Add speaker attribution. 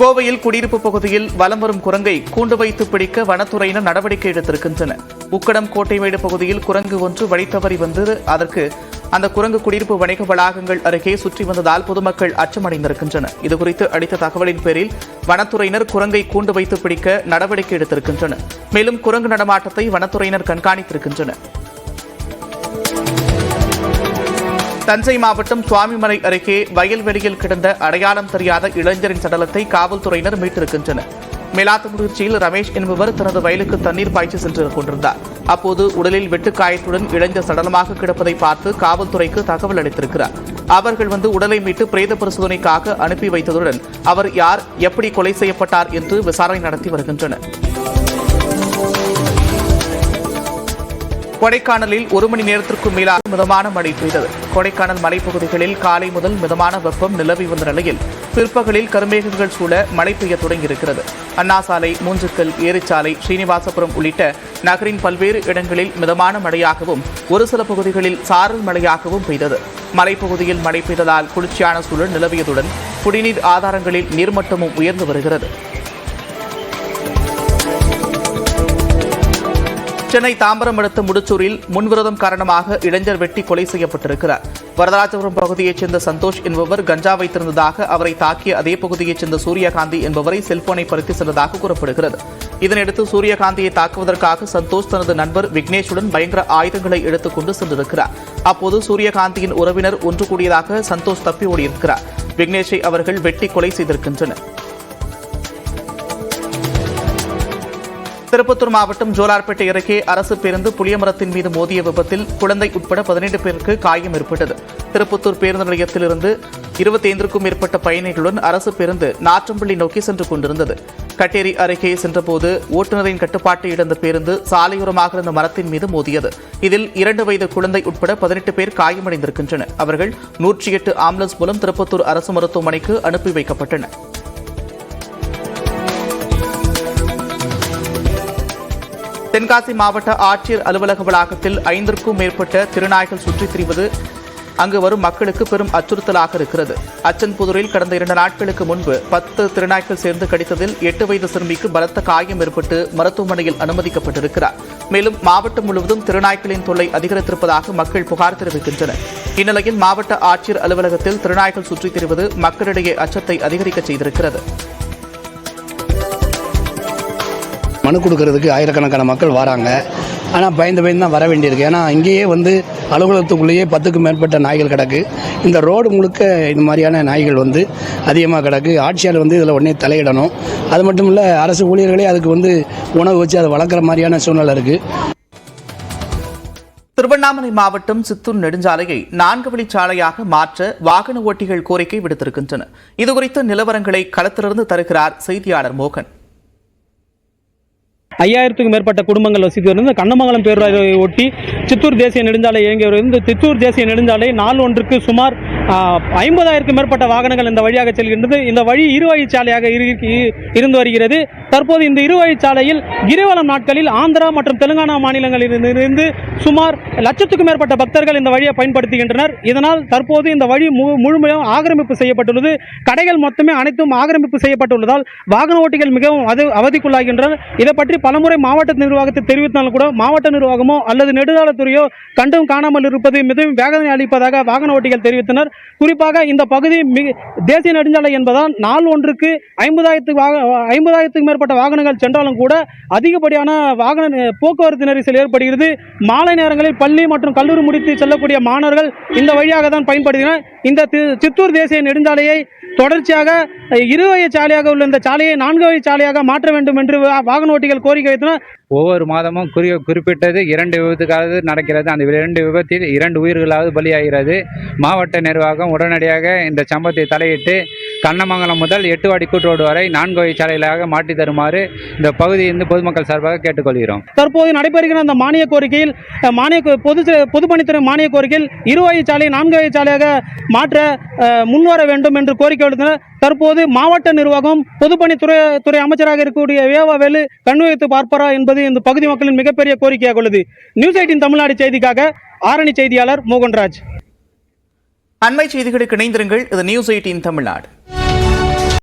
Speaker 1: கோவையில் குடியிருப்பு பகுதியில் வலம் வரும் குரங்கை கூண்டு வைத்து பிடிக்க வனத்துறையினர் நடவடிக்கை எடுத்திருக்கின்றனர். உக்கடம் கோட்டைமேடு பகுதியில் குரங்கு ஒன்று வழி தவறி வந்தது. அதற்கு அந்த குரங்கு குடியிருப்பு வணிக வளாகங்கள் அருகே சுற்றி வந்ததால் பொதுமக்கள் அச்சமடைந்திருக்கின்றனர். இதுகுறித்து அளித்த தகவலின் பேரில் வனத்துறையினர் குரங்கை கூண்டு வைத்து பிடிக்க நடவடிக்கை எடுத்திருக்கின்றனர். மேலும் குரங்கு நடமாட்டத்தை வனத்துறையினர் கண்காணித்திருக்கின்றனர். தஞ்சை மாவட்டம் சுவாமிமலை அருகே வயல்வெளியில் கிடந்த அடையாளம் தெரியாத இளைஞரின் சடலத்தை காவல்துறையினர் மீட்டிருக்கின்றனர். மேலாத்தங்குறிச்சியில் ரமேஷ் என்பவர் தனது வயலுக்கு தண்ணீர் பாய்ச்சி சென்று கொண்டிருந்தார். அப்போது உடலில் வெட்டுக்காயத்துடன் இளைஞர் சடலமாக கிடப்பதை பார்த்து காவல்துறைக்கு தகவல் அளித்திருக்கிறார். அவர்கள் வந்து உடலை மீட்டு பிரேத பரிசோதனைக்காக அனுப்பி வைத்ததுடன் அவர் யார், எப்படி கொலை செய்யப்பட்டார் என்று விசாரணை நடத்தி வருகின்றனர். கொடைக்கானலில் 1 மணி நேரத்திற்கும் மேலாக மிதமான மழை பெய்தது. கொடைக்கானல் மலைப்பகுதிகளில் காலை முதல் மிதமான வெப்பம் நிலவி வந்த நிலையில் பிற்பகலில் கருமேகங்கள் சூழ மழை பெய்ய தொடங்கியிருக்கிறது. அண்ணாசாலை, மூஞ்சுக்கல், ஏரிச்சாலை, ஸ்ரீனிவாசபுரம் உள்ளிட்ட நகரின் பல்வேறு இடங்களில் மிதமான மழையாகவும் ஒரு சில பகுதிகளில் சாரல் மழையாகவும் பெய்தது. மலைப்பகுதியில் மழை பெய்ததால் குளிர்ச்சியான சூழல் நிலவியதுடன் குடிநீர் ஆதாரங்களில் நீர்மட்டமும் உயர்ந்து வருகிறது. சென்னை தாம்பரம் அடுத்த முடிச்சூரில் முன்விரோதம் காரணமாக இளைஞர் வெட்டி கொலை செய்யப்பட்டிருக்கிறார். வரதராஜபுரம் பகுதியைச் சேர்ந்த சந்தோஷ் என்பவர் கஞ்சா வைத்திருந்ததாக அவரை தாக்கிய அதே பகுதியைச் சேர்ந்த சூரியகாந்தி என்பவரை செல்போனை பறித்து சென்றதாக கூறப்படுகிறது. இதனையடுத்து சூரியகாந்தியை தாக்குவதற்காக சந்தோஷ் தனது நண்பர் விக்னேஷுடன் பயங்கர ஆயுதங்களை எடுத்துக் கொண்டு சென்றிருக்கிறார். அப்போது சூரியகாந்தியின் உறவினர் ஒன்று கூடியதாக சந்தோஷ் தப்பி ஓடியிருக்கிறார். விக்னேஷை அவர்கள் வெட்டி கொலை செய்திருக்கின்றனர். திருப்பத்தூர் மாவட்டம் ஜோலார்பேட்டை அருகே அரசு பேருந்து புளியமரத்தின் மீது மோதிய விபத்தில் குழந்தை உட்பட 17 பேருக்கு காயம் ஏற்பட்டது. திருப்பத்தூர் பேருந்து நிலையத்திலிருந்து 25க்கும் மேற்பட்ட பயணிகளுடன் அரசு பேருந்து நாற்றம்பள்ளி நோக்கி சென்று கொண்டிருந்தது. கட்டேரி அருகே சென்றபோது ஓட்டுநரின் கட்டுப்பாட்டை இழந்த பேருந்து சாலையோரமாக இருந்த மரத்தின் மீது மோதியது. இதில் 2 வயது குழந்தை உட்பட 18 பேர் காயமடைந்திருக்கின்றனர். அவர்கள் 108 ஆம்புலன்ஸ் மூலம் திருப்பத்தூர் அரசு மருத்துவமனைக்கு அனுப்பி வைக்கப்பட்டனர். தென்காசி மாவட்ட ஆட்சியர் அலுவலக வளாகத்தில் 5க்கும் மேற்பட்ட திருநாய்கள் சுற்றித் திரிவது அங்கு வரும் மக்களுக்கு பெரும் அச்சுறுத்தலாக இருக்கிறது. அச்சன்புதூரில் கடந்த 2 நாட்களுக்கு முன்பு 10 திருநாய்கள் சேர்ந்து கடித்ததில் 8 வயது சிறுமிக்கு பலத்த காயம் ஏற்பட்டு மருத்துவமனையில் அனுமதிக்கப்பட்டிருக்கிறார். மேலும் மாவட்டம் முழுவதும் திருநாய்களின் தொல்லை அதிகரித்திருப்பதாக மக்கள் புகார் தெரிவிக்கின்றனர். இந்நிலையில் மாவட்ட ஆட்சியர் அலுவலகத்தில் திருநாய்கள் சுற்றித் திரிவது மக்களிடையே அச்சத்தை அதிகரிக்க செய்திருக்கிறது.
Speaker 2: மனு கொடுக்கறதுக்கு ஆயிரக்கணக்கான மக்கள் வராங்க. ஆனால் பயந்து தான் வர வேண்டியிருக்கு. ஏன்னா இங்கேயே அலுவலகத்துக்குள்ளேயே 10க்கும் மேற்பட்ட நாய்கள் கிடக்கு. இந்த ரோடு முழுக்க இந்த மாதிரியான நாய்கள் அதிகமாக கிடக்கு. ஆட்சியாளர் இதில் உடனே தலையிடணும். அது மட்டும் இல்லை, அரசு ஊழியர்களே அதுக்கு உணவு வச்சு அதை வளர்க்குற மாதிரியான சூழ்நிலை இருக்குது.
Speaker 1: திருவண்ணாமலை மாவட்டம் சித்தூர் நெடுஞ்சாலையை 4 வழிச்சாலையாக மாற்ற வாகன ஓட்டிகள் கோரிக்கை விடுத்திருக்கின்றனர். இதுகுறித்த நிலவரங்களை களத்திலிருந்து தருகிறார் செய்தியாளர் மோகன்.
Speaker 3: 5000க்கும் மேற்பட்ட குடும்பங்கள் வசித்து வருது. கண்ணமங்கலம் பேரூரை ஒட்டி சித்தூர் தேசிய நெடுஞ்சாலை இயங்கி வருகிறது. சித்தூர் தேசிய நெடுஞ்சாலை நாள் ஒன்றுக்கு சுமார் 50,000க்கும் மேற்பட்ட வாகனங்கள் இந்த வழியாக செல்கின்றது. இந்த வழி இருவழிச்சாலையாக இருந்து வருகிறது. தற்போது இந்த இருவழிச்சாலையில் கிரிவலம் நாட்களில் ஆந்திரா மற்றும் தெலுங்கானா மாநிலங்களிலிருந்து சுமார் 1,00,000க்கும் மேற்பட்ட பக்தர்கள் இந்த வழியை பயன்படுத்துகின்றனர். இதனால் தற்போது இந்த வழி முழுமையாக ஆக்கிரமிப்பு செய்யப்பட்டுள்ளது. கடைகள் மொத்தமே அனைத்தும் ஆக்கிரமிப்பு செய்யப்பட்டுள்ளதால் வாகன ஓட்டிகள் மிகவும் அவதிக்குள்ளாகின்றனர். இதை பற்றி பலமுறை மாவட்ட நிர்வாகத்தை தெரிவித்தாலும் கூட மாவட்ட நிர்வாகமோ அல்லது நெடுஞ்சாலைத்துறையோ கண்டும் காணாமல் இருப்பது மிகவும் வேதனை அளிப்பதாக வாகன ஓட்டிகள் தெரிவித்தனர். குறிப்பாக இந்த பகுதி தேசிய நெடுஞ்சாலை என்பதால் நாள் ஒன்றுக்கு 50,000க்கும் மேற்பட்ட வாகனங்கள் சென்றாலும் கூட அதிகப்படியான வாகன போக்குவரத்து நெரிசல் ஏற்படுகிறது. மாலை நேரங்களில் பள்ளி மற்றும் கல்லூரி முடித்து செல்லக்கூடிய மாணவர்கள் இந்த வழியாக தான் பயன்படுத்தினர். இந்த சித்தூர் தேசிய நெடுஞ்சாலையை தொடர்ச்சியாக 2 வழிச்சாலையாக உள்ள இந்த சாலையை 4 வழிச்சாலையாக மாற்ற வேண்டும் என்று வாகன ஓட்டிகள் கோரிக்கை வைத்தனர்.
Speaker 4: ஒவ்வொரு மாதமும் குறிப்பிட்டது 2 விபத்துக்காவது நடக்கிறது. அந்த 2 விபத்தில் 2 உயிர்களாவது பலியாகிறது. மாவட்ட நிர்வாகம் உடனடியாக இந்த சம்பவத்தை தலையிட்டு கண்ணமங்கலம் முதல் 8 வாடி கூட்டுரோடு வரை 4 வழிச்சாலைகளாக மாற்றி தருமாறு இந்த பகுதியில் பொதுமக்கள் சார்பாக கேட்டுக்கொள்கிறோம்.
Speaker 3: தற்போது நடைபெறுகிற அந்த மானிய கோரிக்கையில் பொதுப்பணித்துறை மானிய கோரிக்கையில் 2 வழிச்சாலை 4 வழிச்சாலையாக மாற்ற முன்வர வேண்டும் என்று கோரிக்கை விடுத்தனர். தற்போது மாவட்ட நிர்வாகம் பொதுப்பணித்துறை அமைச்சராக இருக்கக்கூடிய வேவாவேலு கண் வைத்து பார்ப்பாரா என்பது இந்த பகுதி மக்களின் மிகப்பெரிய கோரிக்கையாக உள்ளது. நியூஸ் 18 தமிழ்நாடு செய்திக்காக ஆரணி செய்தியாளர் மோகன்ராஜ்.
Speaker 1: அண்மை செய்திகளுக்கு இணைந்திருங்கள். இது நியூஸ் 18 தமிழ்நாடு.